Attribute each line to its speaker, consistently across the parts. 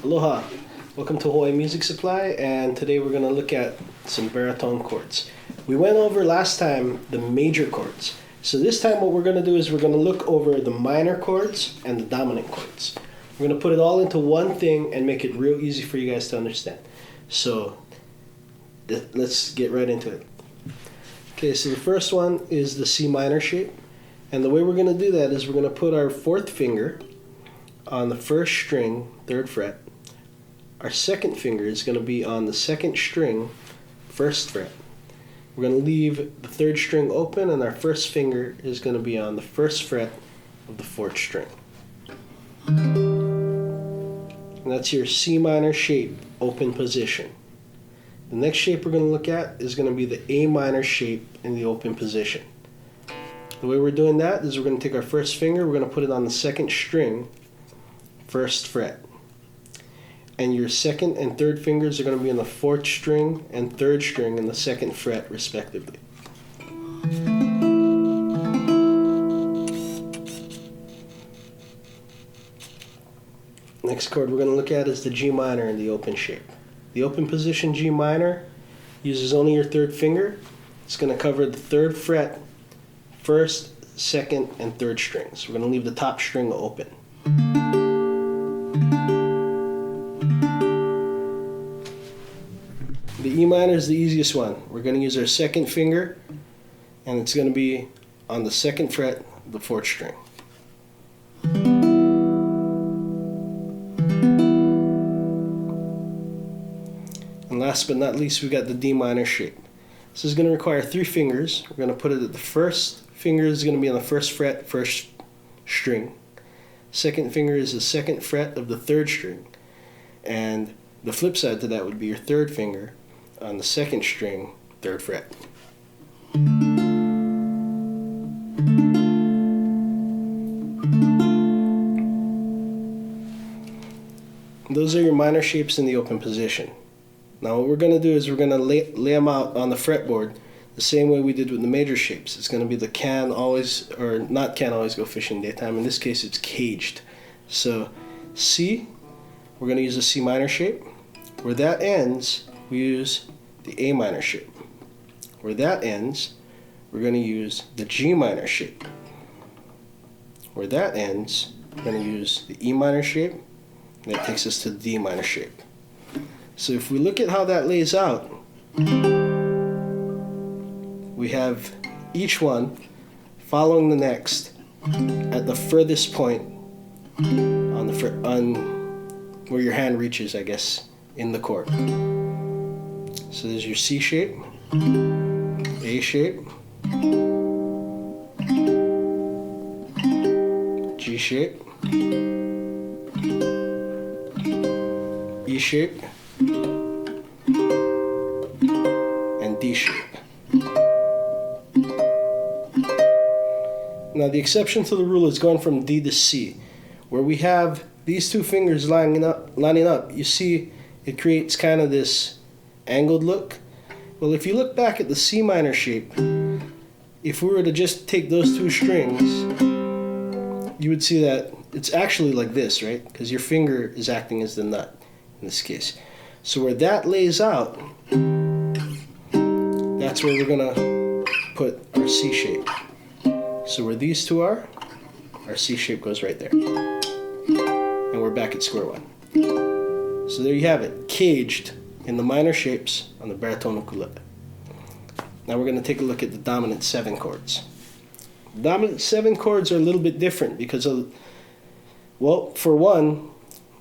Speaker 1: Aloha, welcome to Hawaii Music Supply, and today we're going to look at some baritone chords. We went over last time the major chords, so this time what we're going to do is we're going to look over the minor chords and the dominant chords. We're going to put it all into one thing and make it real easy for you guys to understand. So let's get right into it. Okay, so the first one is the C minor shape, and the way we're going to do that is we're going to put our fourth finger on the first string, 3rd fret. Our second finger is going to be on the second string, 1st fret. We're going to leave the 3rd string open, and our first finger is going to be on the 1st fret of the 4th string. And that's your C minor shape, open position. The next shape we're going to look at is going to be the A minor shape in the open position. The way we're doing that is we're going to take our first finger, we're going to put it on the second string, 1st fret. And your second and third fingers are going to be on the 4th string and 3rd string in the 2nd fret, respectively. Next chord we're going to look at is the G minor in the open shape. The open position G minor uses only your 3rd finger. It's going to cover the 3rd fret, 1st, 2nd, and 3rd strings. We're going to leave the top string open. The E minor is the easiest one. We're going to use our second finger, and it's going to be on the 2nd fret of the 4th string. And last but not least, we got the D minor shape. This is going to require 3 fingers. We're going to put it at the first finger is going to be on the 1st fret, 1st string. Second finger is the 2nd fret of the 3rd string. And the flip side to that would be your 3rd finger on the 2nd string, 3rd fret. Those are your minor shapes in the open position. Now what we're going to do is we're going to lay them out on the fretboard the same way we did with the major shapes. It's going to be the can always, or not can always go fishing daytime. In this case it's caged. So C, we're going to use a C minor shape. Where that ends, we use the A minor shape. Where that ends, we're going to use the G minor shape. Where that ends, we're going to use the E minor shape, and that takes us to the D minor shape. So if we look at how that lays out, we have each one following the next at the furthest point on where your hand reaches, I guess, in the chord. So there's your C shape, A shape, G shape, E shape, and D shape. Now the exception to the rule is going from D to C. Where we have these 2 fingers lining up, you see it creates kind of this angled look. Well, if you look back at the C minor shape, if we were to just take those 2 strings, you would see that it's actually like this, right? Because your finger is acting as the nut in this case. So where that lays out, that's where we're going to put our C shape. So where these 2 are, our C shape goes right there. And we're back at square one. So there you have it, caged in the minor shapes on the baritone ukulele. Now we're going to take a look at the dominant 7 chords. The dominant 7 chords are a little bit different because of, well, for one,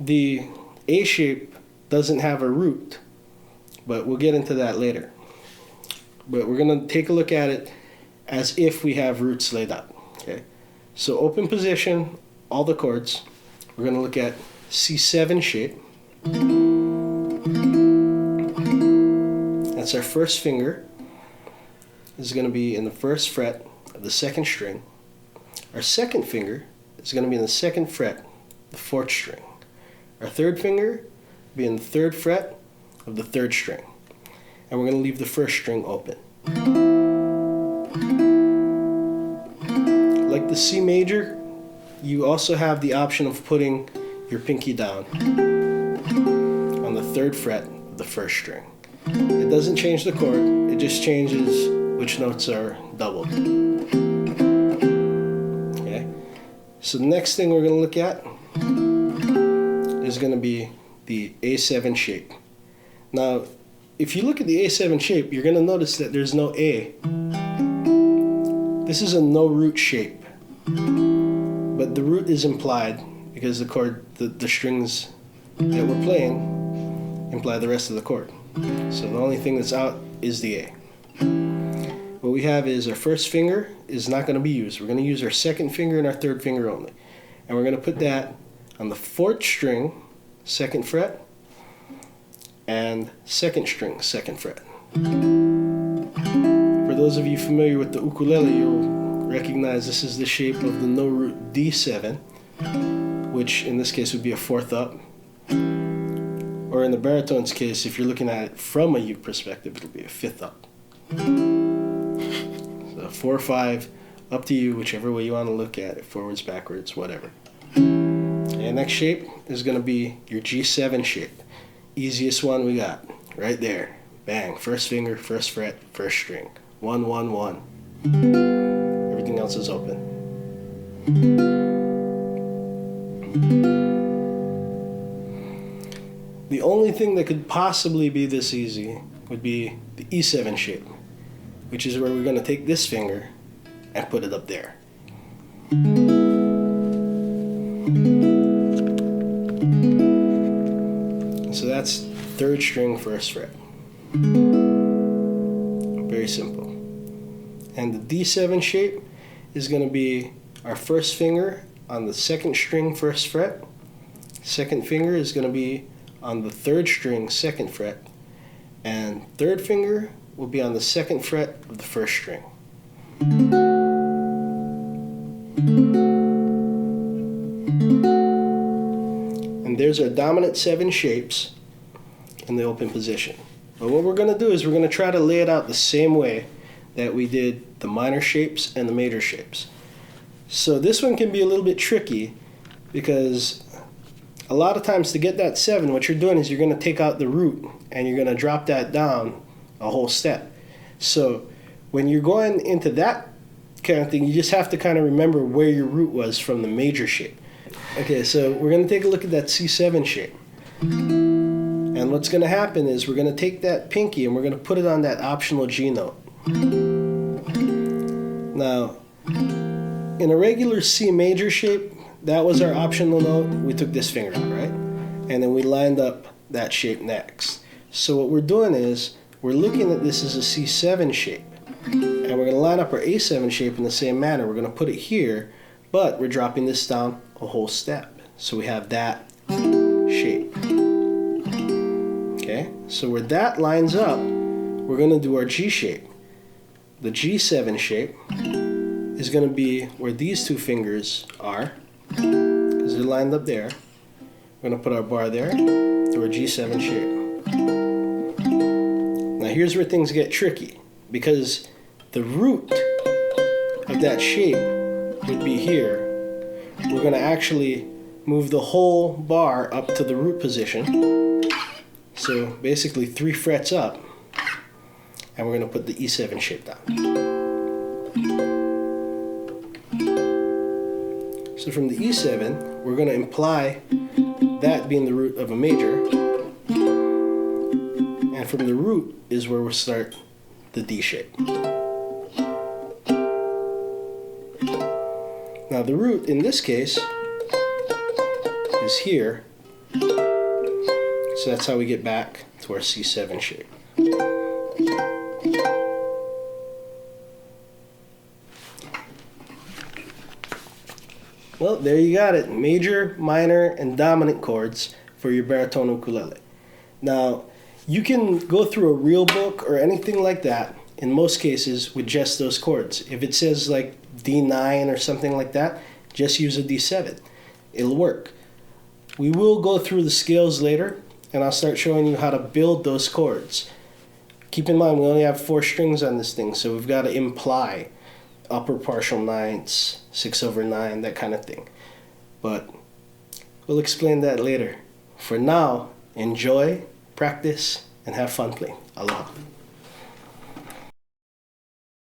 Speaker 1: the A shape doesn't have a root, but we'll get into that later. But we're going to take a look at it as if we have roots laid out. Okay? So open position, all the chords. We're going to look at C7 shape. That's our first finger. This is going to be in the 1st fret of the 2nd string. Our second finger is going to be in the 2nd fret, the 4th string. Our third finger will be in the 3rd fret of the 3rd string. And we're going to leave the 1st string open. Like the C major, you also have the option of putting your pinky down 3rd fret of the 1st string. It doesn't change the chord, it just changes which notes are doubled. Okay, so the next thing we're going to look at is going to be the A7 shape. Now, if you look at the A7 shape, you're going to notice that there's no A. This is a no root shape, but the root is implied because the chord, the strings that we're playing imply the rest of the chord. So the only thing that's out is the A. What we have is our 1st finger is not going to be used. We're going to use our 2nd finger and our 3rd finger only. And we're going to put that on the 4th string, 2nd fret, and 2nd string, 2nd fret. For those of you familiar with the ukulele, you'll recognize this is the shape of the no root D7, which in this case would be a 4th up. Or in the baritone's case, if you're looking at it from a uke perspective, it'll be a 5th up. So 4 or 5, up to you, whichever way you want to look at it, forwards, backwards, whatever. And next shape is going to be your G7 shape. Easiest one we got, right there. Bang, 1st finger, 1st fret, 1st string. 1, 1, 1. Everything else is open. The only thing that could possibly be this easy would be the E7 shape, which is where we're going to take this finger and put it up there. So that's 3rd string, 1st fret. Very simple. And the D7 shape is going to be our 1st finger on the 2nd string, 1st fret. 2nd finger is going to be on the 3rd string, 2nd fret. And 3rd finger will be on the 2nd fret of the 1st string. And there's our dominant 7 shapes in the open position. But what we're going to do is we're going to try to lay it out the same way that we did the minor shapes and the major shapes. So this one can be a little bit tricky because a lot of times to get that 7, what you're doing is you're going to take out the root and you're going to drop that down a whole step. So when you're going into that kind of thing, you just have to kind of remember where your root was from the major shape. Okay, so we're going to take a look at that C7 shape. And what's going to happen is we're going to take that pinky and we're going to put it on that optional G note. Now, in a regular C major shape, that was our optional note. We took this finger out, right? And then we lined up that shape next. So what we're doing is we're looking at this as a C7 shape. And we're going to line up our A7 shape in the same manner. We're going to put it here, but we're dropping this down a whole step. So we have that shape. Okay, so where that lines up, we're going to do our G shape. The G7 shape is going to be where these 2 fingers are, because they're lined up there. We're going to put our bar there, do our G7 shape. Now here's where things get tricky, because the root of that shape would be here. We're going to actually move the whole bar up to the root position. So basically 3 frets up, and we're going to put the E7 shape down. So from the E7, we're going to imply that being the root of a major, and from the root is where we'll start the D shape. Now the root in this case is here, so that's how we get back to our C7 shape. Well, there you got it. Major, minor, and dominant chords for your baritone ukulele. Now, you can go through a real book or anything like that, in most cases, with just those chords. If it says like D9 or something like that, just use a D7. It'll work. We will go through the scales later, and I'll start showing you how to build those chords. Keep in mind, we only have 4 strings on this thing, so we've got to imply upper partial ninths, 6/9, that kind of thing. But we'll explain that later. For now, enjoy practice, and have fun playing. Aloha.